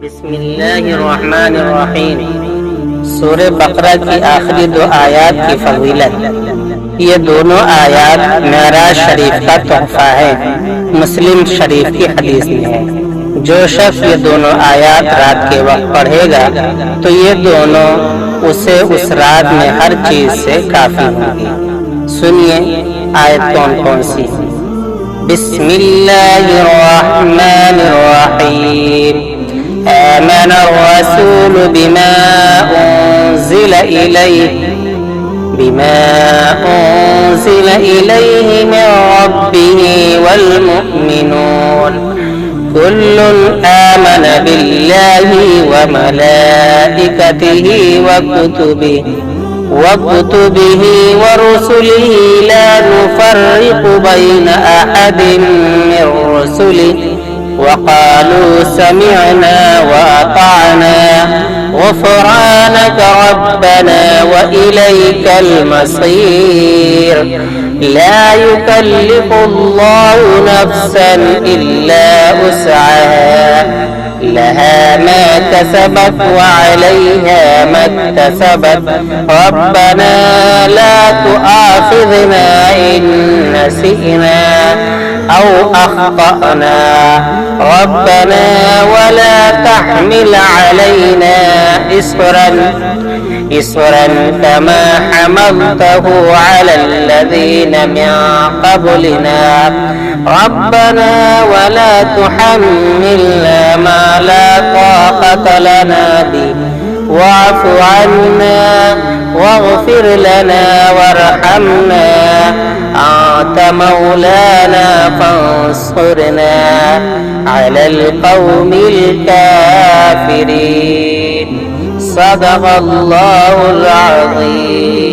बिस्मिल्लाहिर्रहमानिर्रहीम। सूरह बकरा की आखिरी 2 आयत की फजीलत। ये दोनों आयत मेराज शरीफ का तोहफा है। मुस्लिम शरीफ की हदीस में है, जो शख्स ये दोनों आयत रात के वक्त पढ़ेगा तो ये दोनों उसे उस रात में हर चीज से काफी होंगी। सुनिए आयत कौन कौन सी है। बिस्मिल्लाहिर्रहमानिर्रहीम। आमन अर्रसूल बिमा उन्ज़िल इलैहि मिन रब्बिहि वल मुअ्मिनून कुल्लुन आमन बिल्लाहि व मलाइकतिहि व कुतुबिहि व रुसुलिहि ला नुफर्रिकु बैन अहदिन मिन रुसुलिहि وقالوا سمعنا وأطعنا غفرانك ربنا وإليك المصير لا يكلف الله نفسا إلا وسعها لها ما كسبت وعليها ما اكتسبت ربنا لا تؤاخذنا إن نسينا أو أخطأنا ربنا ولا تحمل علينا إصرا كما حملته على الذين من قبلنا ربنا ولا تحملنا ما لا طاقة لنا به واعف عنا واغفر لنا وارحمنا أنت مولانا فانصرنا على القوم الكافرين صدق الله العظيم।